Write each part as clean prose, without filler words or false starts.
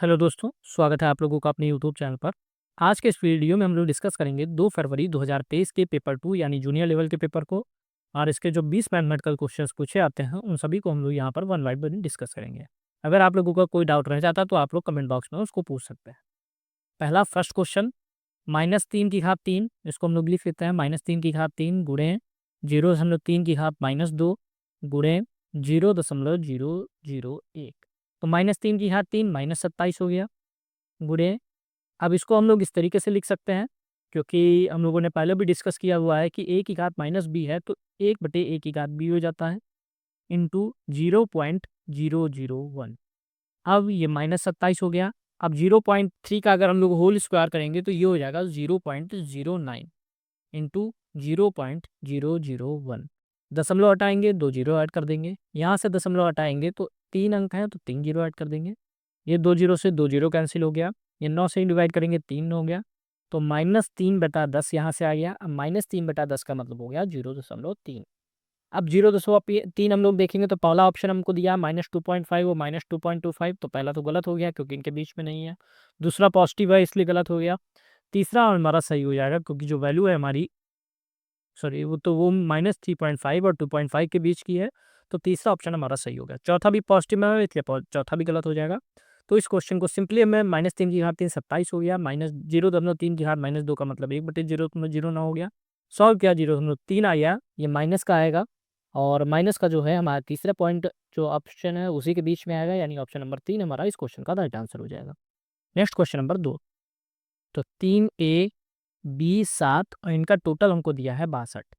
Hello दोस्तों, स्वागत है आप लोगों का अपने यूट्यूब चैनल पर। आज के इस वीडियो में हम लोग डिस्कस करेंगे 2 फरवरी 2023 के पेपर 2 यानी जूनियर लेवल के पेपर को, और इसके जो 20 मैथमेटिकल क्वेश्चंस पूछे आते हैं उन सभी को हम लोग यहाँ पर वन बाय वन डिस्कस करेंगे। अगर आप लोगों का कोई डाउट रह जाता है तो आप लोग कमेंट बॉक्स में उसको पूछ सकते हैं। पहला फर्स्ट क्वेश्चन, -3 की घात 3, इसको हम लोग लिख लेते हैं -3 की घात 3 गुणे 0.3 की घात -2 गुणे 0.001। तो -3 की घात 3 -27 हो गया गुणे। अब इसको हम लोग इस तरीके से लिख सकते हैं, क्योंकि हम लोगों ने पहले भी डिस्कस किया हुआ है कि a की घात -b है तो 1/a की घात b हो जाता है इंटू 0.001। अब ये -27 हो गया। अब 0.3 का अगर हम लोग होल स्क्वायर करेंगे तो ये हो जाएगा 0.09 इंटू 0.001। दशमलव हटाएंगे, 2 जीरो ऐड कर देंगे। यहाँ से दशमलव हटाएंगे तो 3 अंक हैं तो 3 जीरो ऐड कर देंगे। ये 2 जीरो से 2 जीरो कैंसिल हो गया। ये 9 से डिवाइड करेंगे 3 हो गया। तो -3/10 यहाँ से आ गया। अब -3/10 का मतलब हो गया 0.3। अब 0.3 हम लोग देखेंगे तो पहला ऑप्शन हमको दिया -2.5 और -2.25, तो पहला तो गलत हो गया क्योंकि इनके बीच में नहीं है। दूसरा पॉजिटिव है इसलिए गलत हो गया। तीसरा हमारा सही हो जाएगा क्योंकि जो वैल्यू है हमारी, सॉरी, वो -3.5 और 2.5 के बीच की है। तो तीसरा ऑप्शन हमारा सही हो गया। चौथा भी पॉजिटिव में है इसलिए चौथा भी गलत हो जाएगा। तो इस क्वेश्चन को सिंपली हमें -3 की घात 3 27 हो गया, -0.3 की घात -2 का मतलब 1/0.09 हो गया। सॉल्व किया 0.3 आ गया, ये माइनस का आएगा और माइनस का जो है हमारा तीसरा पॉइंट जो ऑप्शन है उसी के बीच में आएगा, यानी ऑप्शन नंबर 3 हमारा इस क्वेश्चन का राइट आंसर हो जाएगा। Next question number 2। तो 3a b 7 और इनका टोटल हमको दिया है 62।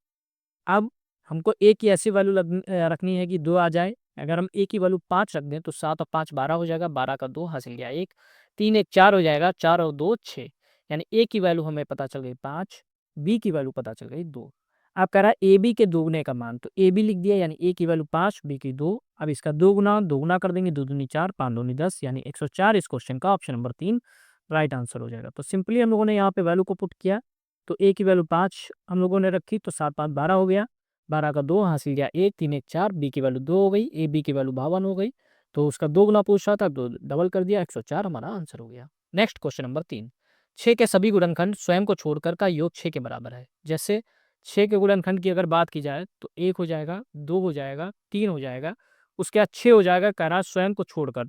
अब हमको a की ऐसी वैल्यू रखनी है कि 2 आ जाए। अगर हम a की वैल्यू 5 रख दें तो 7 और 5 12 हो जाएगा, 12 का 2 हासिल गया 1, 3 1 4 हो जाएगा, 4 और 2 6। यानी a की वैल्यू हमें पता चल गई 5, b की वैल्यू पता चल गई 2। अब कह रहा है ए बी के दोगुने का मान, तो ए बी लिख दिया यानी a की वैल्यू 5, b की 2। अब इसका दोगुना कर देंगे, 2 दूनी 4, 5 दूनी 10, यानी 104 इस क्वेश्चन का ऑप्शन नंबर 3 राइट आंसर हो जाएगा। तो सिंपली हम लोगों ने यहाँ पे वैल्यू को पुट किया, तो a की वैल्यू 5 हम लोगों ने रखी तो 7 5 12 हो गया, 12 का 2 हासिल गया 1, 3 1 4, बी की वैल्यू 2 हो गई, ए बी की वैल्यू 52 हो गई। तो उसका दोगुना पूछ रहा था तो डबल कर दिया, 104 हमारा आंसर हो गया। Next question number 3। 6 के सभी गुणनखंड स्वयं को छोड़कर का योग 6 के बराबर है। जैसे 6 के गुणनखंड की अगर बात की जाए तो 1 हो जाएगा, 2 हो जाएगा, 3 हो जाएगा, उसके बाद 6 हो जाएगा। कह रहा है स्वयं को छोड़कर,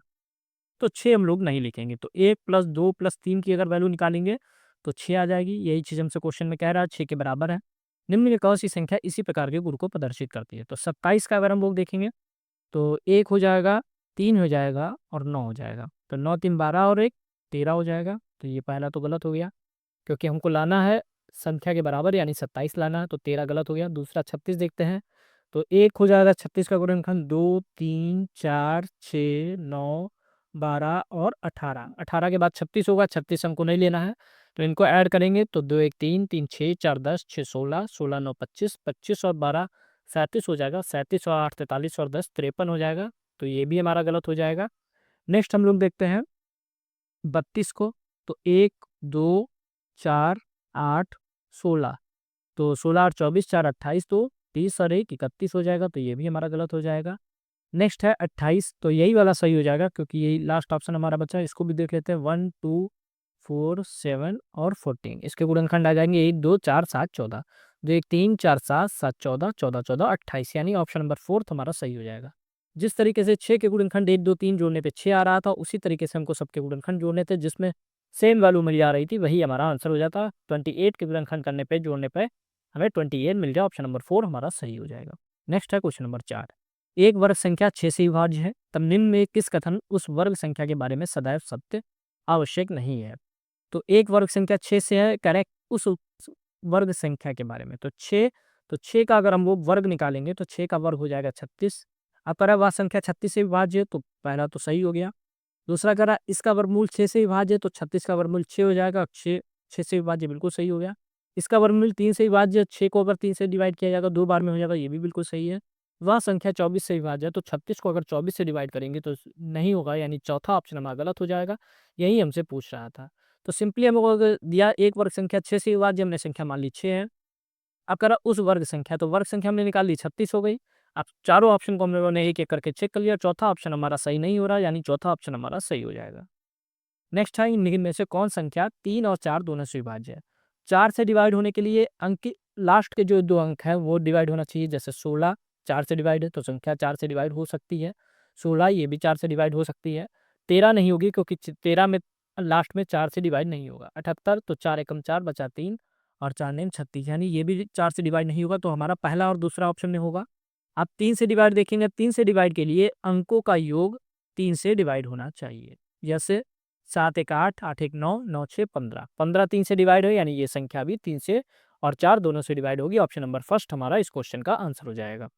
तो 6 हम लोग नहीं लिखेंगे। तो 1 + 2 + 3 की अगर वैल्यू निकालेंगे तो 6 आ जाएगी। यही चीज़ हमसे क्वेश्चन में कह रहा है, 6 के बराबर है। निम्न में कौन सी संख्या इसी प्रकार के गुण को प्रदर्शित करती है? तो 27 का अगर हम लोग देखेंगे तो 1 हो जाएगा, 3 हो जाएगा और 9 हो जाएगा। तो 9 3 12 और 1 13 हो जाएगा। तो ये पहला तो गलत हो गया क्योंकि हमको लाना है संख्या के बराबर यानी 27 लाना है, तो 13 गलत हो गया। दूसरा 36 देखते हैं, तो 1 हो जाएगा 36 का गुणनखंड 2 3 4 6 9 12 और 18। 18 के बाद 36 होगा, 36 हमको नहीं लेना है तो इनको ऐड करेंगे तो 2 1 3 3 6 4 10 6 16 16 9 25 25 और 12 37 हो जाएगा, 37 और 8 43 और 10 53 हो जाएगा। तो ये भी हमारा गलत हो जाएगा। नेक्स्ट हम लोग देखते हैं 32 को, तो 1 2 4 8 16, तो 16 और 24 4 28, तो 30 और 1 31 हो जाएगा। तो ये भी हमारा गलत हो जाएगा। नेक्स्ट है 28, तो यही वाला सही हो जाएगा क्योंकि यही लास्ट ऑप्शन हमारा बचा है। इसको भी देख लेते हैं, 1 2 4 7 और 14, इसके गुणनखंड आ जाएंगे 1 2 4 7 14, 2 1 3 4 7 7 14 14 14 28, यानी ऑप्शन नंबर 4 हमारा सही हो जाएगा। जिस तरीके से 6 के गुणनखंड 1 2 3 जोड़ने पे 6 आ रहा था, उसी तरीके से हमको सबके गुणनखंड जोड़ने थे जिसमें सेम वैल्यू मिल जा रही थी, वही हमारा आंसर हो जाता। 28 के गुणनखंड करने पे जोड़ने पे हमें 28 मिल गया, ऑप्शन नंबर 4 हमारा सही हो जाएगा। नेक्स्ट है क्वेश्चन नंबर 4। एक वर्ग संख्या 6 से विभाज्य है, तब निम्न में किस कथन उस वर्ग संख्या के बारे में सदैव सत्य आवश्यक नहीं है? तो एक वर्ग संख्या 6 से है, करेक्ट उस वर्ग संख्या के बारे में। तो 6, तो 6 का अगर हम वो वर्ग निकालेंगे तो 6 का वर्ग हो जाएगा 36। अब कह रहा है वह संख्या 36 से विभाज्य है, तो पहला तो सही हो गया। दूसरा कह रहा है इसका वर्गमूल 6 से विभाज्य है, तो 36 का वर्गमूल 6 हो जाएगा। 6 से विभाज्य बिल्कुल सही हो गया। इसका वर्गमूल 3 से विभाज्य, 6 को अगर 3 से डिवाइड किया जाएगा 2 बार में हो जाएगा, ये भी बिल्कुल सही है। वह संख्या 24 से विभाज्य है, तो 36 को अगर 24 से डिवाइड करेंगे तो नहीं होगा, यानी चौथा ऑप्शन हमारा गलत हो जाएगा। यही हमसे पूछ रहा था। तो सिंपली हमको अगर दिया एक वर्ग संख्या 6 से विभाज्य, हमने संख्या मान ली 6 है। अब कह रहा उस वर्ग संख्या, तो वर्ग संख्या हमने निकाल ली 36 हो गई। अब चारों ऑप्शन को हम लोगों ने एक एक करके चेक कर लिया, चौथा ऑप्शन हमारा सही नहीं हो रहा, यानी चौथा ऑप्शन हमारा सही हो जाएगा। नेक्स्ट है निम्न में से कौन संख्या 3 और 4 दोनों से विभाज्य है। 4 से डिवाइड होने के लिए अंक लास्ट के जो 2 अंक हैं वो डिवाइड होना चाहिए। जैसे 16 4 से डिवाइड है तो संख्या 4 से डिवाइड हो सकती है। 16 ये भी 4 से डिवाइड हो सकती है। 13 नहीं होगी क्योंकि 13 में लास्ट में 4 से डिवाइड नहीं होगा। 78 तो 4 एकम 4 बचा 3 और 4 नेम 36, यानी ये भी 4 से डिवाइड नहीं होगा। तो हमारा पहला और दूसरा ऑप्शन में होगा। आप 3 से डिवाइड देखेंगे, 3 से डिवाइड के लिए अंकों का योग 3 से डिवाइड होना चाहिए। जैसे 7 एक 8, 8 एक 9, 9 6 15, 15 3 से डिवाइड हो, यानी ये संख्या भी 3 से और 4 दोनों से डिवाइड होगी। ऑप्शन नंबर फर्स्ट हमारा इस क्वेश्चन का आंसर हो जाएगा।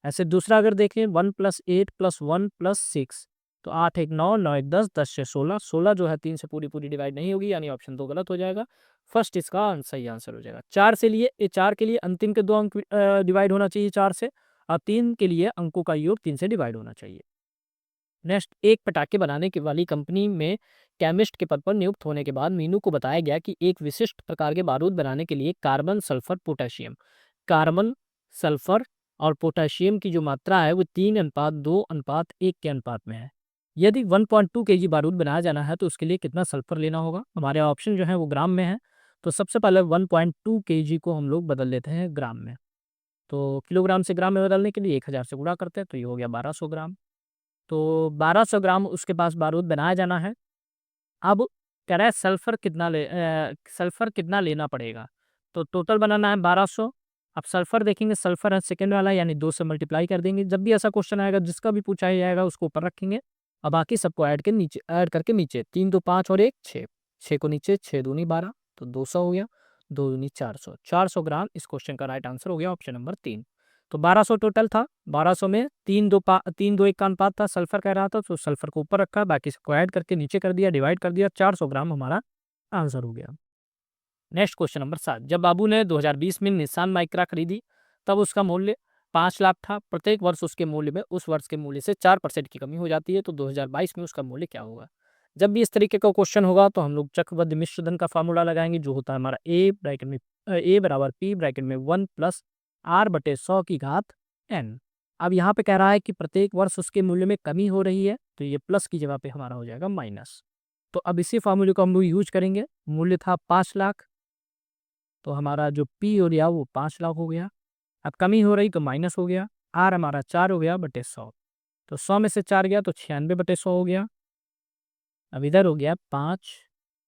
ऐसे दूसरा अगर देखें 1 + 8 + 1 + 6, तो 8 एक 9, 9 एक 10, 10 से 16, 16 जो है 3 से पूरी पूरी डिवाइड नहीं होगी, यानी ऑप्शन 2 गलत हो जाएगा। फर्स्ट इसका सही आंसर हो जाएगा। 4 के लिए अंतिम के 2 अंक डिवाइड होना चाहिए 4 से, और 3 के लिए अंकों का योग 3 से डिवाइड होना चाहिए। नेक्स्ट, एक पटाखे बनाने की वाली कंपनी में केमिस्ट के पद पर नियुक्त होने के बाद मीनू को बताया गया कि एक विशिष्ट प्रकार के बारूद बनाने के लिए कार्बन, सल्फर और पोटेशियम की जो मात्रा है वो 3:2:1 के अनुपात में है। यदि 1.2 kg बारूद बनाया जाना है तो उसके लिए कितना सल्फर लेना होगा। हमारे ऑप्शन जो है वो ग्राम में है। तो सबसे पहले 1.2 kg को हम लोग बदल लेते हैं ग्राम में। तो किलोग्राम से ग्राम में बदलने के लिए 1000 से गुणा करते हैं, तो ये हो गया 1200 ग्राम। तो 1200 ग्राम उसके पास बारूद बनाया जाना है। अब कह रहा है सल्फर कितना लेना पड़ेगा। तो टोटल बनाना है 1200। अब सल्फर देखेंगे, सल्फर है सेकंड वाला, यानी 2 से मल्टीप्लाई कर देंगे। जब भी ऐसा क्वेश्चन आएगा जिसका भी पूछा जाएगा उसको ऊपर रखेंगे और बाकी सबको ऐड करके नीचे 3 2 5 और 1 6, 6 को नीचे, 6 दूनी 12, तो 200 हो गया, 2 दूनी 400, 400 ग्राम इस क्वेश्चन का राइट आंसर हो गया ऑप्शन नंबर 3। तो 1200 टोटल था। 1200 में 3 2 1 का अनुपात था, सल्फर कह रहा था, तो सल्फर को ऊपर रखा, बाकी सबको ऐड करके नीचे कर दिया, डिवाइड कर दिया, 400 ग्राम हमारा आंसर हो गया। नेक्स्ट क्वेश्चन नंबर 7, जब बाबू ने 2020 में निसान माइक्रा खरीदी तब उसका मूल्य 5 लाख था। प्रत्येक वर्ष उसके मूल्य में उस वर्ष के मूल्य से 4% की कमी हो जाती है, तो 2022 में उसका मूल्य क्या होगा। जब भी इस तरीके का क्वेश्चन होगा तो हम लोग चक्रवृद्धि मिश्रधन का फार्मूला लगाएंगे, जो होता है हमारा ए बराबर पी ब्रैकेट में 1 + r/100 की घात n। अब यहाँ पे कह रहा है कि प्रत्येक वर्ष उसके मूल्य में कमी हो रही है, तो ये प्लस की जगह पे हमारा हो जाएगा माइनस। तो अब इसी फार्मूले को हम लोग यूज करेंगे। मूल्य था 5 लाख, तो हमारा जो पी हो गया वो 5 लाख हो गया। अब कमी हो रही तो माइनस हो गया, आर हमारा 4 हो गया बटे 100, तो 100 में से 4 गया तो 96/100 हो गया। अब इधर हो गया 5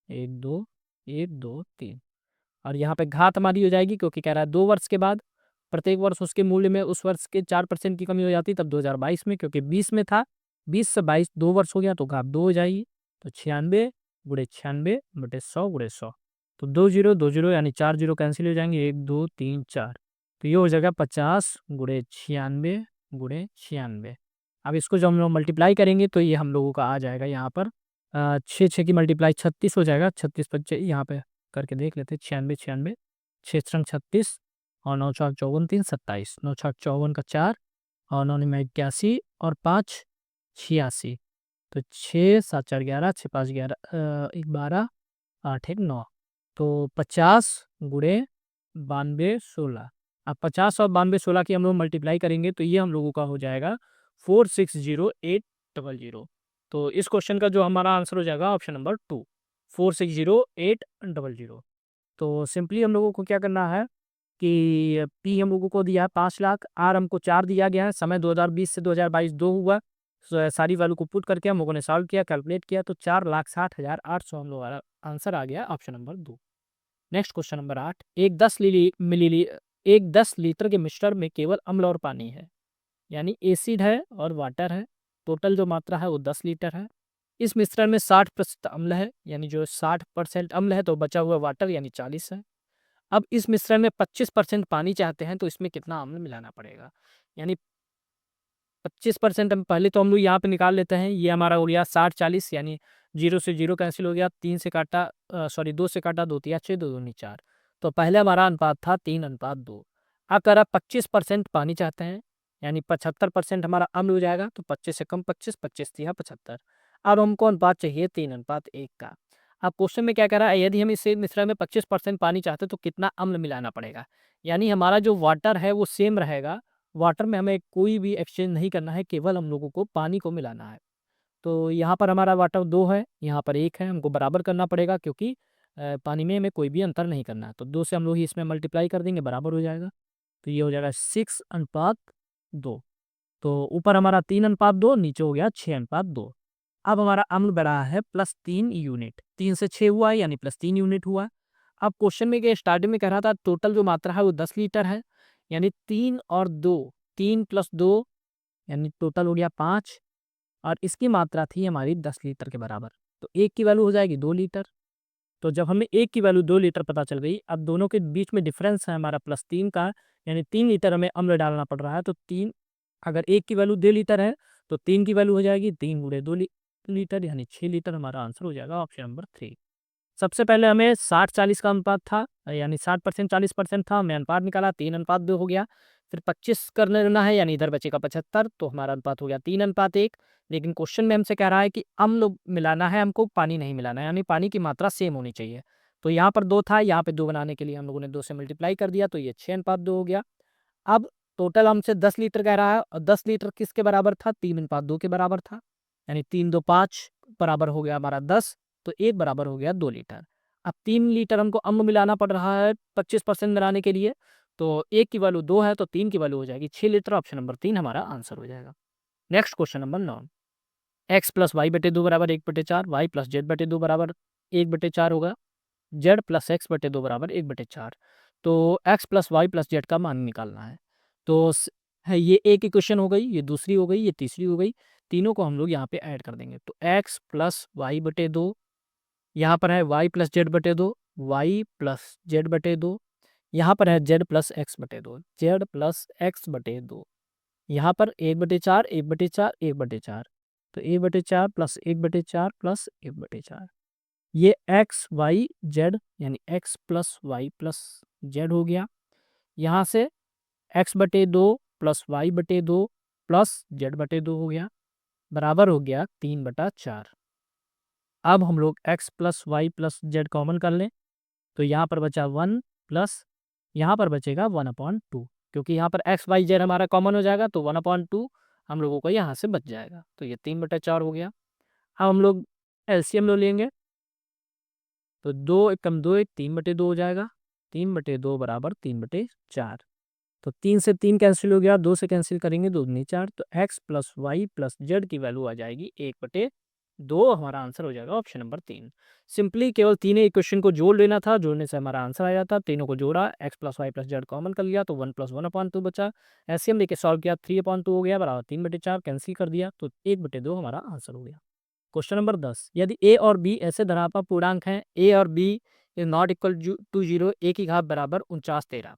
1 2 1 2 3, और यहाँ पे घात हमारी हो जाएगी क्योंकि कह रहा है 2 वर्ष के बाद प्रत्येक वर्ष उसके मूल्य में उस वर्ष के 4% की कमी हो जाती, तब 2022 में, क्योंकि 20 में था, 20 से 22 2 वर्ष हो गया तो घात 2 हो जाएगी। तो 96 गुणे 96 बटे 100 गुणे 100, तो 2 जीरो 2 जीरो यानी 4 जीरो कैंसिल हो जाएंगे, 1 2 3 4, तो ये हो जाएगा 50 गुणे 96 गुणे 96। अब इसको जब हम लोग मल्टीप्लाई करेंगे तो ये हम लोगों का आ जाएगा यहाँ पर 6 6 की मल्टीप्लाई 36 हो जाएगा। 36 बच्चे यहाँ पे करके देख लेते हैं, 96 96, 6 संग 36 और 9 4 54 3 27, 9 6 54 का 4 और 9 9 81 और 5 86, तो 6 7 4 11, 6 5 11 12, 8 1 9, तो 50 गुणे 92 16। अब 50 और 92 16 की हम लोग मल्टीप्लाई करेंगे तो ये हम लोगों का हो जाएगा 460800। तो इस क्वेश्चन का जो हमारा आंसर हो जाएगा ऑप्शन नंबर 2, 460800। तो सिंपली हम लोगों को क्या करना है कि पी हम लोगों को दिया है 5 लाख, आर हमको 4 दिया गया है, समय 2020 से 2022 2 हुआ। सारी वैल्यू को पुट करके हम लोगों ने सॉल्व किया, कैलकुलेट किया, तो 4,60,800 हम लोग आंसर आ गया option number 2। Next question number 8, एक 10 लीटर के मिक्सचर में केवल अम्ल और पानी है, यानी एसिड है और वाटर है। टोटल जो मात्रा है वो 10 लीटर है। इस मिश्रण में 60% अम्ल है, यानी जो 60% अम्ल है, तो बचा हुआ वाटर यानी 40 है। अब इस मिश्रण में 25% पानी चाहते हैं, तो इसमें कितना अम्ल मिलाना पड़ेगा। यानी 25% हम पहले तो हम लोग यहाँ पे निकाल लेते हैं। ये हमारा हो गया 60 40, यानी 0 से 0 कैंसिल हो गया, 3 से काटा, 2 से काटा, 2 तिया 6, 2 दूनी 4, तो पहले हमारा अनुपात था 3:2। अगर आप 25% पानी चाहते हैं, यानी 75% हमारा अम्ल हो जाएगा, तो 25 से कम 25, 25 तिया 75। अब हमको अनुपात चाहिए 3:1 का। अब क्वेश्चन में क्या कह रहा है, यदि हम इसे मिश्रण में 25% पानी चाहते हैं तो कितना अम्ल मिलाना पड़ेगा। यानी हमारा जो वाटर है वो सेम रहेगा, वाटर में हमें कोई भी एक्सचेंज नहीं करना है, केवल हम लोगों को पानी को मिलाना है। तो यहाँ पर हमारा वाटर 2 है, यहाँ पर 1 है, हमको बराबर करना पड़ेगा क्योंकि पानी में हमें कोई भी अंतर नहीं करना है। तो 2 से हम लोग इसमें मल्टीप्लाई कर देंगे, बराबर हो जाएगा। तो ये हो जाएगा 6:2। तो ऊपर हमारा 3:2, नीचे हो गया 6:2। अब हमारा अम्ल बढ़ा है +3 यूनिट, 3 से 6 हुआ है यानी +3 यूनिट हुआ। अब क्वेश्चन में के स्टार्टिंग में कह रहा था टोटल जो मात्रा है वो 10 लीटर है, यानी 3 और 2, 3 + 2 यानी टोटल हो गया 5, और इसकी मात्रा थी हमारी 10 लीटर के बराबर। तो एक की वैल्यू हो जाएगी 2 लीटर। तो जब हमें एक की वैल्यू 2 लीटर पता चल गई, अब दोनों के बीच में डिफरेंस है हमारा +3 का, यानी 3 लीटर हमें अम्ल डालना पड़ रहा है। तो 3, अगर एक की वैल्यू 2 लीटर है तो 3 की वैल्यू हो जाएगी 3 गुणे 2 लीटर, यानी 6 लीटर हमारा आंसर हो जाएगा ऑप्शन नंबर 3। सबसे पहले हमें 60-40 का अनुपात था, यानी 60% 40% था, हमें अनुपात निकाला, 3:2 हो गया। फिर 25 कर लेना है, यानी इधर बचेगा 75, तो हमारा अनुपात हो गया 3:1। लेकिन क्वेश्चन में हमसे कह रहा है कि अम्ल मिलाना है हमको, पानी नहीं मिलाना है, यानी पानी की मात्रा सेम होनी चाहिए। तो यहाँ पर 2 था, यहाँ पे 2 बनाने के लिए हम लोगों ने 2 से मल्टीप्लाई कर दिया, तो ये 6:2 हो गया। अब टोटल हमसे 10 लीटर कह रहा है, और 10 लीटर किसके बराबर था? 3:2 के बराबर था, यानी 3 × 2 = 5 बराबर हो गया हमारा 10, तो 1 बराबर हो गया 2 लीटर। अब 3 लीटर हमको अम्ल मिलाना पड़ रहा है 25% बनाने के लिए, तो 1 की वैल्यू 2 है, तो 3 की वैल्यू हो जाएगी 6 लीटर, ऑप्शन नंबर 3 हमारा आंसर हो जाएगा। Next question number 9, x + y/2 बराबर 1/4, y + z/2 बराबर 1/4 होगा, z + x/2 बराबर 1/4। तो x + y + z का मान निकालना है। तो ये एक इक्वेशन हो गई, ये दूसरी हो गई, ये तीसरी हो गई, तीनों को हम लोग यहाँ पे ऐड कर देंगे। तो x + y/2, यहाँ पर है y + z/2, y + z/2, यहाँ पर है z + x/2, z + x/2, यहाँ पर 1/4, 1/4, 1/4, तो 1/4 + 1/4 + 1/4, ये x, y, z यानी x + y + z हो गया। यहाँ से x/2 + y/2 + z/2 हो गया, बराबर हो गया 3/4। अब हम लोग x + y + z कॉमन कर लें, तो यहाँ पर बचा 1 प्लस यहाँ पर बचेगा 1/2, क्योंकि यहाँ पर x, y, z हमारा कॉमन हो जाएगा, तो 1/2 हम लोगों को यहाँ से बच जाएगा, तो ये 3/4 हो गया। अब हम लोग एलसीएम लो लेंगे, तो 2 × 2 = 3/2 हो जाएगा, 3/2 बराबर 3/4। तो 3 से 3 कैंसिल हो गया, 2 से कैंसिल करेंगे 2 दूनी 4, तो x + y + z की वैल्यू आ जाएगी 1/2, हमारा आंसर हो जाएगा ऑप्शन नंबर 3। सिंपली केवल तीन ही इक्वेशन को जोड़ लेना था, जोड़ने से हमारा आंसर आ जाता। तीनों को जोड़ा, x + y + z कॉमन कर लिया, तो 1 + 1/2 बचा। एलसीएम लेके सॉल्व किया, 3/2 हो गया, बराबर 3/4, कैंसिल कर दिया, तो 1/2 हमारा आंसर हो गया। क्वेश्चन नंबर 10, यदि a और b ऐसे धनात्मक पूर्णांक हैं, a और b is not equal to 0, a की घात बराबर 49-13,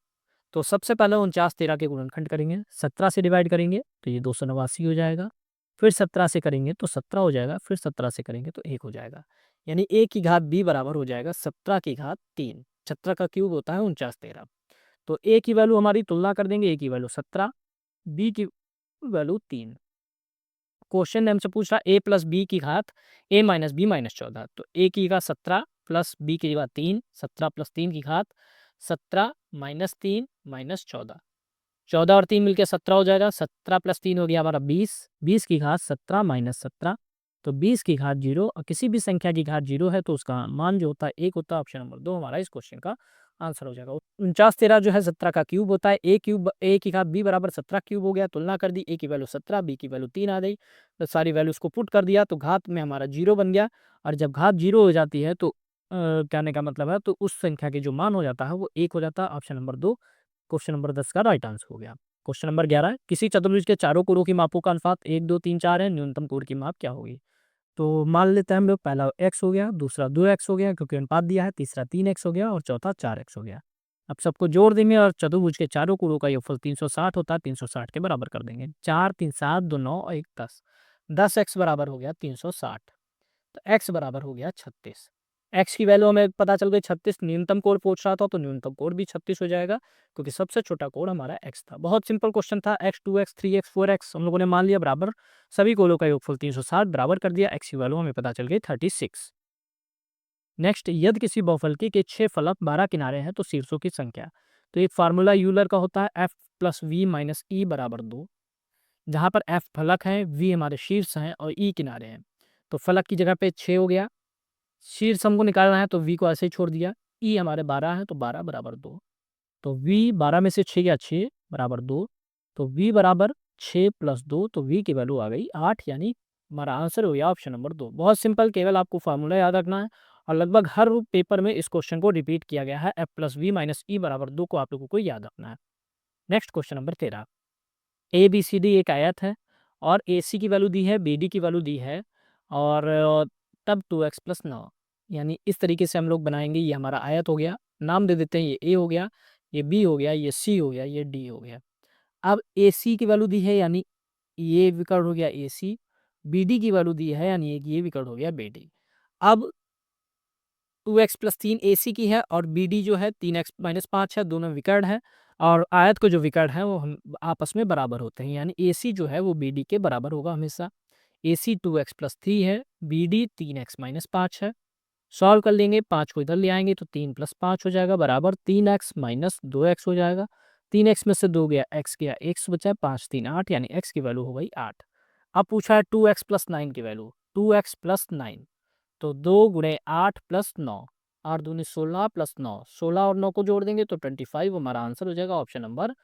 तो सबसे पहले 49-13 के गुणनखंड करेंगे, 17 से डिवाइड करेंगे तो ये 289 हो जाएगा, फिर 17 से करेंगे तो 17 हो जाएगा, फिर 17 से करेंगे तो 1 हो जाएगा, यानी a की घात b बराबर हो जाएगा 17 की घात 3। 17 का क्यूब होता है 49-13। तो a की वैल्यू हमारी तुलना कर देंगे, a की वैल्यू 17, b की वैल्यू 3। क्वेश्चन ने हमसे पूछा a + b की घात a - b - 14, तो a की घात 17 प्लस b की घात 3, 17 + 3 की घात 17 - 3 - 14, 14 और 3 मिलकर 17 हो जाएगा, 17 + 3 हो गया हमारा 20, 20 की घात 17 - 17, तो 20 की घात 0, और किसी भी संख्या की घात 0 है तो उसका मान जो होता है 1 होता है, ऑप्शन नंबर 2 हमारा इस क्वेश्चन का आंसर हो जाएगा। 49-13 जो है 17 का क्यूब होता है, a की घात b बराबर 17 क्यूब हो गया, तुलना कर दी, a की वैल्यू 17, b की वैल्यू 3 आ गई, तो सारी वैल्यूज को पुट कर दिया, तो घात में हमारा 0 बन गया, और जब घात 0 हो जाती है तो कहने का मतलब है तो उस संख्या के जो मान हो जाता है वो 1 हो जाता है, ऑप्शन नंबर 2 क्वेश्चन नंबर 10 का राइट आंसर हो गया। क्वेश्चन नंबर 11, किसी चतुर्भुज के चारों कोणों की मापों का अनुपात 1, 2, 3, 4 है, न्यूनतम कोण की माप क्या होगी? तो मान लेते हैं हम लोग, पहला x हो गया, दूसरा 2x हो गया क्योंकि अनुपात दिया है, तीसरा 3x हो गया, और चौथा 4x हो गया। अब सबको जोड़ देंगे और चतुर्भुज के चारों कोणों का योगफल 360 होता है, 360 के बराबर कर देंगे। 4, 3, 7, 2, 9 और 1, 10, 10x बराबर हो गया 360, तो x बराबर हो गया 36। x की वैल्यू हमें पता चल गई 36, न्यूनतम कोण पूछ रहा था तो न्यूनतम कोण भी 36 हो जाएगा, क्योंकि सबसे छोटा कोण हमारा x था। बहुत सिंपल क्वेश्चन था, x 2x 3x 4x हम लोगों ने मान लिया बराबर, सभी कोणों का योगफल 360 बराबर कर दिया, x की वैल्यू हमें पता चल गई 36। नेक्स्ट, यदि किसी बहुफलकी के 6 फलक 12 किनारे हैं तो शीर्षों की संख्या, तो एक फार्मूला यूलर का होता है f + v - e = 2, जहाँ पर f फलक है, v हमारे शीर्ष हैं और e किनारे हैं। तो फलक की जगह पे 6 हो गया। शीर्ष हमको निकालना है तो v को ऐसे ही छोड़ दिया। ई हमारे 12 है तो 12 बराबर 2। तो v 12 में से 6 गया 6 बराबर 2। तो v बराबर 6 प्लस 2, तो v की वैल्यू आ गई 8, यानी हमारा आंसर हो गया ऑप्शन नंबर 2। बहुत सिंपल, केवल आपको फार्मूला याद रखना है और लगभग हर पेपर में इस क्वेश्चन को रिपीट किया गया है। f plus V minus E बराबर 2 को आप लोगों को याद रखना है। Next question number 13। A B C D एक आयत है और ए सी की वैल्यू दी है, बी डी की वैल्यू दी है और तब 2x प्लस 9, यानी इस तरीके से हम लोग बनाएंगे। ये हमारा आयत हो गया, नाम दे देते हैं, ये ए हो गया, ये बी हो गया, ये सी हो गया, ये डी हो गया। अब ए सी की वैल्यू दी है यानी ये विकर्ण हो गया ए सी, बी डी की वैल्यू दी है यानी ये विकर्ण हो गया बी डी। अब 2x प्लस 3 ए सी की है और बी डी जो है 3x माइनस 5 है, दोनों विकर्ण है और आयत को जो विकर्ण है वो हम आपस में बराबर होते हैं, यानी ए सी जो है वो बी डी के बराबर होगा हमेशा। ए सी 2x प्लस 3 है, बी डी 3x माइनस 5 है। सॉल्व कर लेंगे, 5 को इधर ले आएंगे तो 3 प्लस 5 हो जाएगा बराबर 3x माइनस 2x हो जाएगा। 3x में से 2 गया, x गया, x बचा है, 5 3 8, यानी x की वैल्यू हो गई 8। अब पूछा है 2x प्लस 9 की वैल्यू, 2x प्लस 9, तो 2 गुणे 8 प्लस 9, 8 दूनी 16 प्लस 9, 16 और 9 को जोड़ देंगे तो 25, हमारा आंसर हो जाएगा ऑप्शन नंबर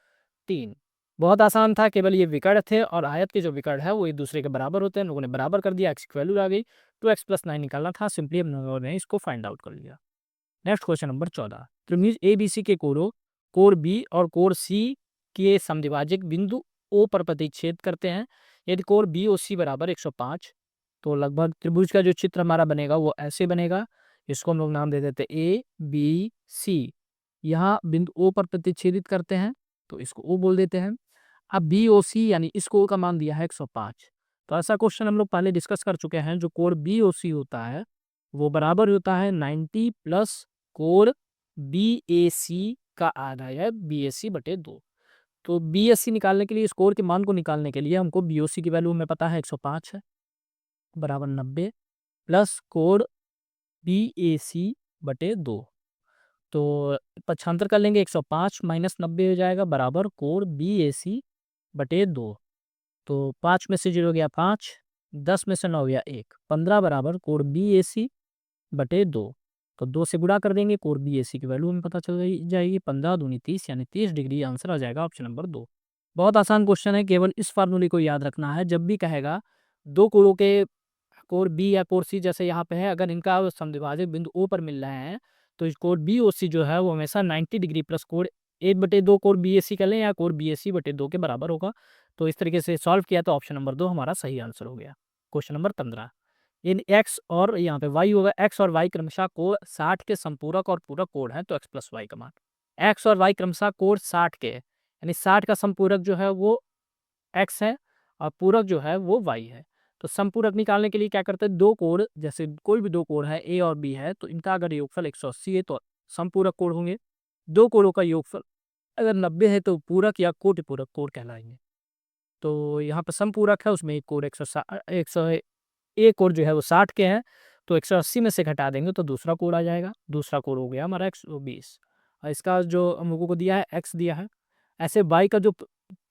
3। बहुत आसान था, केवल ये विकर्ण थे और आयत के जो विकर्ण है वो एक दूसरे के बराबर होते हैं, लोगों ने बराबर कर दिया, x की वैल्यू आ गई। 2x प्लस 9 निकालना था, सिंपली हम लोगों ने इसको फाइंड आउट कर लिया। Next question number 14। त्रिभुज ए बी सी के कोरों कोर बी और कोर सी के समद्विभाजक बिंदु ओ पर प्रतिच्छेद करते हैं। यदि कोर बी ओ सी बराबर 105, तो लगभग त्रिभुज का जो चित्र हमारा बनेगा वो ऐसे बनेगा। इसको हम लोग नाम दे देते हैं ए बी सी। यहाँ बिंदु ओ पर प्रतिच्छेदित करते हैं तो इसको ओ बोल देते हैं। अब बी ओ सी यानी इस कोर का मान दिया है 105, तो ऐसा क्वेश्चन हम लोग पहले डिस्कस कर चुके हैं। जो कोर बी ओ सी होता है वो बराबर होता है 90 प्लस कोर बी ए सी का आधा है बी ए सी बटे 2। तो बी एस सी निकालने के लिए, स्कोर के मान को निकालने के लिए हमको बी ओ सी की वैल्यू हमें पता है 105 है, बराबर 90 प्लस कोड बी ए सी बटे 2। तो पक्षांतर कर लेंगे, 105 माइनस 90 हो जाएगा बराबर कोड बी ए सी बटे 2। तो 5 में से 0 गया 5, 10 में से 9 गया 1, 15 बराबर कोड बी ए सी बटे 2। तो 2 से गुणा कर देंगे, कोड बी ए सी की वैल्यू हमें पता चल जाएगी, 15 दूनी 30, यानी 30 डिग्री आंसर आ जाएगा ऑप्शन नंबर 2। बहुत आसान क्वेश्चन है, केवल इस फार्मूले को याद रखना है। जब भी कहेगा दो कोरों के कोर बी या कोर सी, जैसे यहाँ पे है, अगर इनका समद्विभाजक बिंदु ओ पर मिल रहे हैं तो इस कोर बी ओ सी जो है वो हमेशा 90 degree plus core 1/2 core B A C कर लें या कोर बी ए सी बटे 2 के बराबर होगा। तो इस तरीके से सॉल्व किया तो ऑप्शन नंबर 2 हमारा सही आंसर हो गया। Question number 15। इन x और यहाँ पे y होगा, x और y क्रमशः कोण 60 के संपूरक और पूरक कोण है, तो x प्लस वाई का मान। x और y क्रमशः कोण 60 के, यानी 60 का संपूरक जो है वो x है और पूरक जो है वो y है। तो संपूरक निकालने के लिए क्या करते हैं, दो कोण, जैसे कोई भी दो कोण है a और b है, तो इनका अगर योगफल 180 है तो संपूरक कोण होंगे। दो कोणों का योगफल अगर 90 है तो पूरक या कोटि पूरक कोण कहलाएंगे। तो यहाँ पर संपूरक है, उसमें एक कोण 100 एक कोण जो है वो 60 के हैं, तो 180 में से घटा देंगे तो दूसरा कोण आ जाएगा। दूसरा कोण हो गया हमारा 120 और इसका जो हम लोगों को दिया है x दिया है। ऐसे y का जो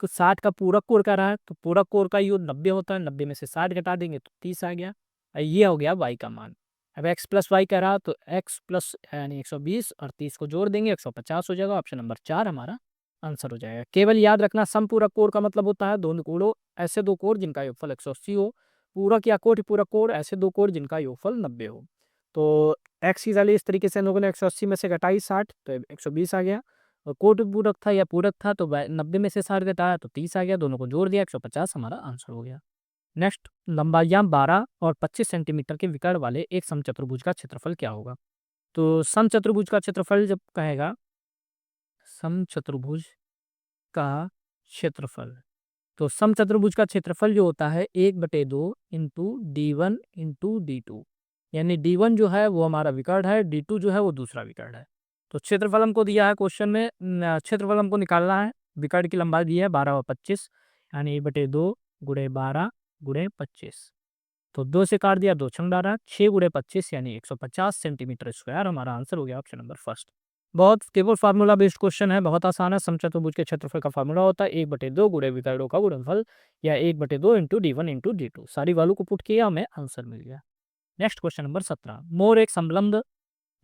60 का पूरक कोण कर रहा है, तो पूरक कोण का योग 90 होता है, 90 में से 60 घटा देंगे तो 30 आ गया। ये हो गया y का मान। अब x प्लस वाई कह रहा है तो x प्लस यानी 120 और 30 को जोड़ देंगे 150 हो जाएगा। ऑप्शन नंबर 4 हमारा आंसर हो जाएगा। केवल याद रखना, समपूरक कोण का मतलब होता है दोनों कोणों, ऐसे दो कोण जिनका योगफल 180 हो, पूरक या कोटि पूरक कोण ऐसे दो कोण जिनका योगफल 90 हो। तो x की वैल्यू इस तरीके से हम लोगों ने 180 में से घटाई 60, तो 120 आ गया। और कोटि पूरक था या पूरक था तो 90 में से 60 घटाया तो 30 आ गया, दोनों को जोड़ दिया 150 हमारा आंसर हो गया। नेक्स्ट, लंबाइयाँ 12 और 25 सेंटीमीटर के विकर्ण वाले एक समचतुर्भुज का क्षेत्रफल क्या होगा। तो समचतुर्भुज का क्षेत्रफल जब कहेगा, समचतुर्भुज का क्षेत्रफल, तो समचतुर्भुज का क्षेत्रफल जो होता है 1/2 इंटू d1 इंटू d2, यानी d1 जो है वो हमारा विकर्ण है, d2 जो है वो दूसरा विकर्ण है। तो क्षेत्रफल हमको दिया है क्वेश्चन में, क्षेत्रफल हमको निकालना है। विकर्ण की लंबाई दी है 12 और 25, यानी 1/2 गुणे 12 गुणे 25। तो 2 से काट दिया, 2 छंग डाला, 6 गुणे 25 यानी 150 सेंटीमीटर स्क्वायर हमारा आंसर हो गया ऑप्शन नंबर फर्स्ट। बहुत केवल फार्मूला बेस्ड क्वेश्चन है, बहुत आसान है। समचतुर्भुज के क्षेत्रफल का फार्मूला होता है 1/2 गुणे विकर्णों का गुणनफल या 1/2 इंटू d1 इंटू d2। सारी वैल्यू को पुट किया, हमें आंसर मिल गया। Next question number 17। मोर एक समलंब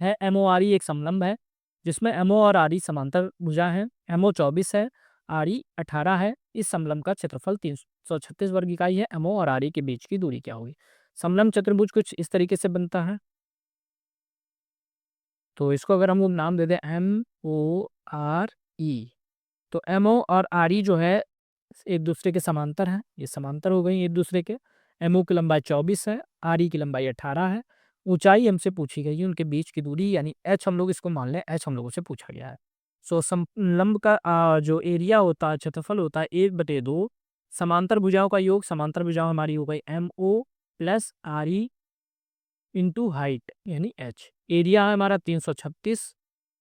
है, MORE एक समलंब है जिसमें MO और RE समांतर भुजा है। MO 24 है, RE 18 है। इस समलंब का क्षेत्रफल 336 वर्ग इकाई है। MO और RE के बीच की दूरी क्या होगी? समलंब चतुर्भुज कुछ इस तरीके से बनता है। तो इसको अगर हम लोग नाम दे दें MORE, तो MO और RE जो है एक दूसरे के समांतर हैं। ये समांतर हो गई एक दूसरे के। MO की लंबाई 24 है, RE की लंबाई 18 है। ऊंचाई हमसे पूछी गई है, उनके बीच की दूरी यानी h हम लोग इसको मान लें, h हम लोगों से पूछा गया है। सो समलंब का जो एरिया होता है, क्षेत्रफल होता है 1/2 समांतर भुजाओं का योग। समांतर भुजाओं हमारी हो गई MO plus RE into height यानी h। एरिया है हमारा 336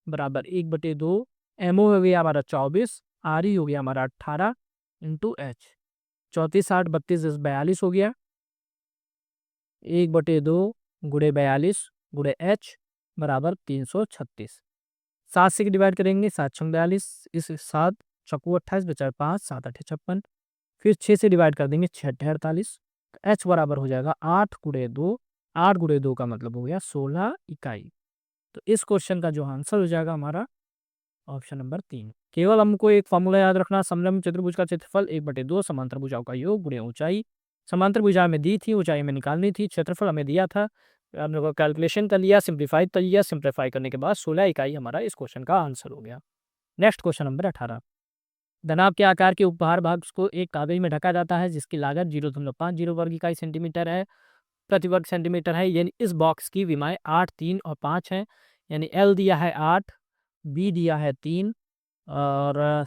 बराबर 1/2। MO हो गया हमारा 24, RE हो गया हमारा 18 इंटू h। 34 8 32 42 हो गया। 1/2 गुणे 42 गुणे h बराबर 336। 7 से डिवाइड करेंगे, 7 छंग 42, इस 7 चक्कू 28 बचा 5, 7 8 56। फिर 6 से डिवाइड कर देंगे, 6 48। h बराबर हो जाएगा 8 गुणे 2। 8 गुणे 2 का मतलब हो गया 16 इकाई। तो इस क्वेश्चन का जो आंसर हो जाएगा हमारा ऑप्शन नंबर 3। केवल हमको एक फॉर्मूला याद रखना, समलंब चतुर्भुज का क्षेत्रफल 1/2 समांतर भुजाओं का योग गुणे ऊंचाई। समांतर भुजा हमें दी थी, ऊंचाई हमें निकालनी थी, क्षेत्रफल हमें दिया था, हम लोग कैलकुलेशन कर लिया, सिंप्लीफाई कर लिया। सिंप्लीफाई करने के बाद 16 इकाई हमारा इस क्वेश्चन का आंसर हो गया। Next question number 18। धनाभ के आकार के उपहार भाग को एक कागज में ढका जाता है जिसकी लागत 0.50 वर्ग इकाई सेंटीमीटर है, प्रति वर्ग सेंटीमीटर है। यानी इस बॉक्स की विमाएं 8, 3 और 5 हैं। यानी L दिया है 8, B दिया है 3 और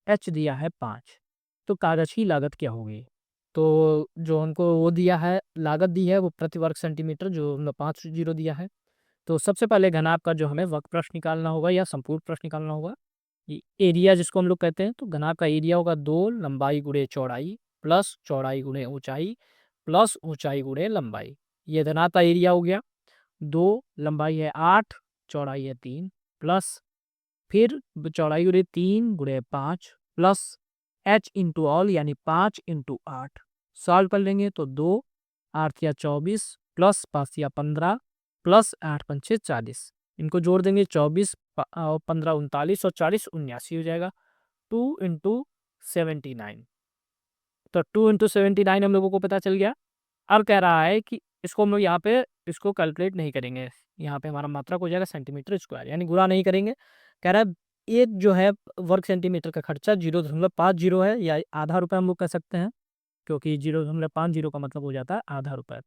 H दिया है 5। तो कागज की लागत क्या होगी? तो जो हमको वो दिया है, लागत दी है वो प्रति वर्ग सेंटीमीटर, जो हमने 5 जीरो दिया है। तो सबसे पहले घनाभ का जो हमें वक्र प्रश्न निकालना होगा या संपूर्ण प्रश्न निकालना होगा। ये एरिया जिसको हम लोग कहते हैं, तो घनाभ का एरिया होगा 2 लंबाई गुणे चौड़ाई प्लस चौड़ाई गुणे ऊंचाई प्लस ऊंचाई गुणे लंबाई। ये घनाभ का एरिया हो गया। 2 लंबाई है 8, चौड़ाई है 3 प्लस फिर चौड़ाई गुणे 3 गुणे 5 प्लस h इंटू ऑल यानी 5 इंटू 8। सॉल्व कर लेंगे तो 2 8 या 24 प्लस 5 या 15 प्लस 8 पंचे 40। इनको जोड़ देंगे 24 15 39 और 40 79 हो जाएगा। 2 इंटू 79। तो 2 इंटू 79 हम लोगों को पता चल गया। अब कह रहा है कि इसको हम लोग यहाँ पे इसको कैलकुलेट नहीं करेंगे। यहाँ पे हमारा मात्रक हो जाएगा सेंटीमीटर स्क्वायर, यानी गुणा नहीं करेंगे। कह रहा है एक जो है वर्ग सेंटीमीटर का खर्चा 0.50 है या आधा रुपये हम लोग कह सकते हैं, क्योंकि 0.50 का मतलब हो जाता है आधा रुपये।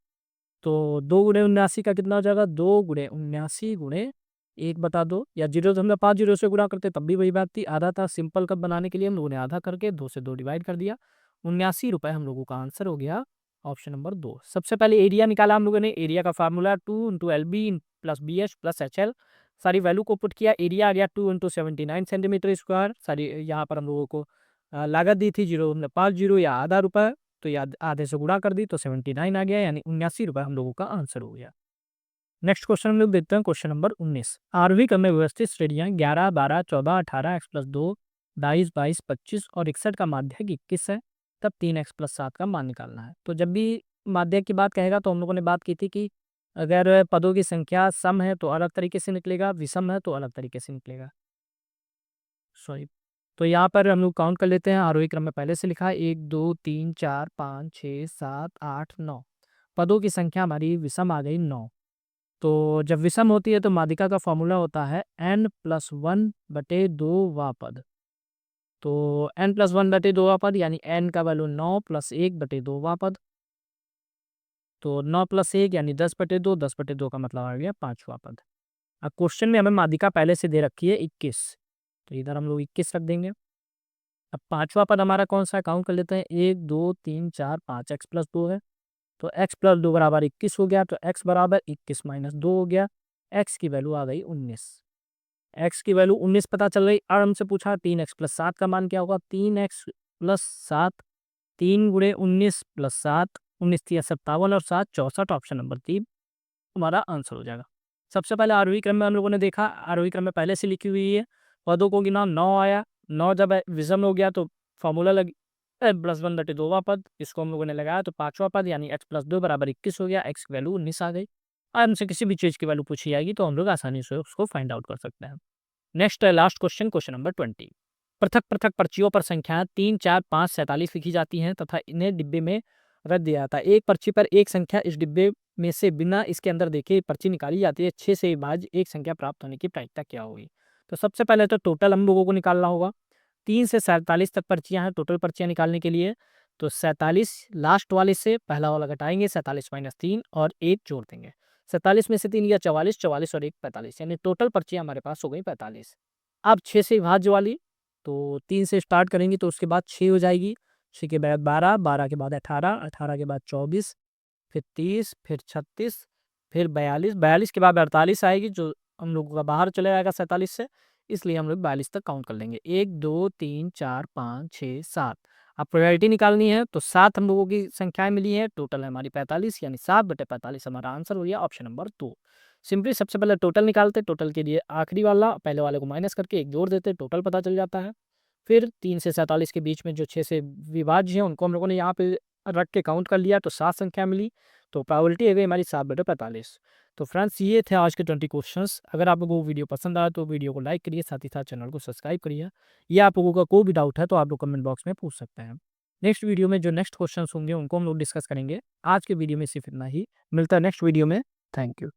तो 2 गुणे 79 का कितना हो जाएगा? 2 गुणे 79 गुणे 1/2 या 0.50 से गुणा करते तब भी वही बात थी, आधा था। सिंपल कब बनाने के लिए हम लोगों ने आधा करके 2 से 2 डिवाइड कर दिया। 79 रुपये हम लोगों का आंसर हो गया ऑप्शन नंबर 2। सबसे पहले एरिया निकाला हम लोगों ने। एरिया का formula 2 into LB plus BH plus HL। सारी वैल्यू को पुट किया, एरिया आ गया 2 इंटू 79 सेंटीमीटर स्क्वायर। सारी यहाँ पर हम लोगों को लागत दी थी 0.50 या आधा रुपये, तो याद आधे से गुणा कर दी तो 79 आ गया, यानी 79 रुपये हम लोगों का आंसर हो गया। नेक्स्ट क्वेश्चन हम लोग देखते हैं, क्वेश्चन नंबर 19। आरवी क्रम में व्यवस्थित श्रेणियां 11 12 14 18 x प्लस 2 22 22 25 और 61 का माध्यक 21 है, तब 3x प्लस 7 का मान निकालना है। तो जब भी माध्यक की बात कहेगा तो हम लोगों ने बात की थी कि अगर पदों की संख्या सम है तो अलग तरीके से निकलेगा, विषम है तो अलग तरीके से निकलेगा। सॉरी। तो यहाँ पर हम लोग काउंट कर लेते हैं। आरोही क्रम में पहले से लिखा है 1 2 3 4 5 6 7 8 9। पदों की संख्या हमारी विषम आ गई 9। तो जब विषम होती है तो माध्यिका का फॉर्मूला होता है n+1/2वां पद। तो n+1/2वां पद यानी n का वैल्यू 9 प्लस 1/2वां पद। तो 9 प्लस 1 यानी 10/2, 10/2 का मतलब आ गया 5वां पद। अब क्वेश्चन में हमें माध्यिका पहले से दे रखी है 21, तो इधर हम लोग 21 रख देंगे। अब 5वां पद हमारा कौन सा है, काउंट कर लेते हैं। 1 2 3 4 5 x प्लस 2 है, तो x प्लस 2 बराबर 21 हो गया। तो x बराबर 21 माइनस 2 हो गया। x की वैल्यू आ गई 19। x की वैल्यू 19 पता चल गई। और हमसे पूछा 3x प्लस 7 का मान क्या होगा। 3x प्लस 7, 3 गुणे 19 प्लस 7, 19 3 57 और 7 64। ऑप्शन नंबर 3 हमारा आंसर हो जाएगा। सबसे पहले आरोही क्रम में हम लोगों ने देखा, आरोही क्रम में पहले से लिखी हुई है। पदों को गिना, 9 आया। 9 जब विषम हो गया तो फॉर्मूला लग +1/2वां पद, इसको हम लोगों ने लगाया तो 5वां पद यानी x प्लस 2 बराबर 21 हो गया। x की वैल्यू 19 आ गई। हमसे किसी भी चीज़ की वैल्यू पूछी जाएगी तो हम लोग आसानी से उसको फाइंड आउट कर सकते हैं। Next last question, question number 20। पृथक-पृथक पर्चियों पर संख्याएँ 3, 4, 5, 47 लिखी जाती हैं तथा इन्हें डिब्बे में रख दिया जाता है। एक पर्ची पर एक संख्या इस डिब्बे में से बिना इसके अंदर देखे पर्ची निकाली जाती है। 6 से विभाज्य एक संख्या प्राप्त होने की प्रायिकता क्या होगी? तो सबसे पहले तो टोटल हम लोगों को निकालना होगा। 3 से 47 तक पर्चियाँ हैं टोटल पर्चियाँ निकालने के लिए। तो 47 लास्ट वाले से पहला वाला घटाएँगे, 47 माइनस 3 और 1 जोड़ देंगे। 47 में से 3 गया 44, 44 और 1 45, यानी टोटल पर्चियाँ हमारे पास हो गई 45। अब 6 से विभाज्य वाली, तो 3 से स्टार्ट करेंगे तो उसके बाद 6 हो जाएगी, 6 के बाद 12, 12 के बाद 18, 18 के बाद 24, फिर 30, फिर 36, फिर 42, 42 के बाद 48 आएगी जो हम लोगों का बाहर चले जाएगा 47 से, इसलिए हम लोग 42 तक काउंट कर लेंगे। 1, 2, 3, 4, 5, 6, 7। अब प्रोबेबिलिटी निकालनी है तो 7 हम लोगों की संख्याएँ मिली हैं, टोटल है हमारी 45, यानी 7/45 हमारा आंसर हो गया ऑप्शन नंबर 2। सिंपली सबसे पहले टोटल निकालते, टोटल के लिए आखिरी वाला पहले वाले को माइनस करके 1 जोड़ देते, टोटल पता चल जाता है। फिर 3 से 47 के बीच में जो 6 से विभाज्य हैं उनको हम लोगों ने यहाँ पे रख के काउंट कर लिया तो 7 संख्या मिली, तो प्रोबेबिलिटी हो गई हमारी 7/45। तो फ्रेंड्स ये थे आज के 20 क्वेश्चंस। अगर आप लोगों को वीडियो पसंद आया तो वीडियो को लाइक करिए, साथ ही साथ चैनल को सब्सक्राइब करिए। या आप लोगों का कोई भी डाउट है तो आप लोग कमेंट बॉक्स में पूछ सकते हैं। नेक्स्ट वीडियो में जो नेक्स्ट क्वेश्चंस होंगे उनको हम लोग डिस्कस करेंगे। आज के वीडियो में सिर्फ इतना ही, मिलता है नेक्स्ट वीडियो में। Thank you.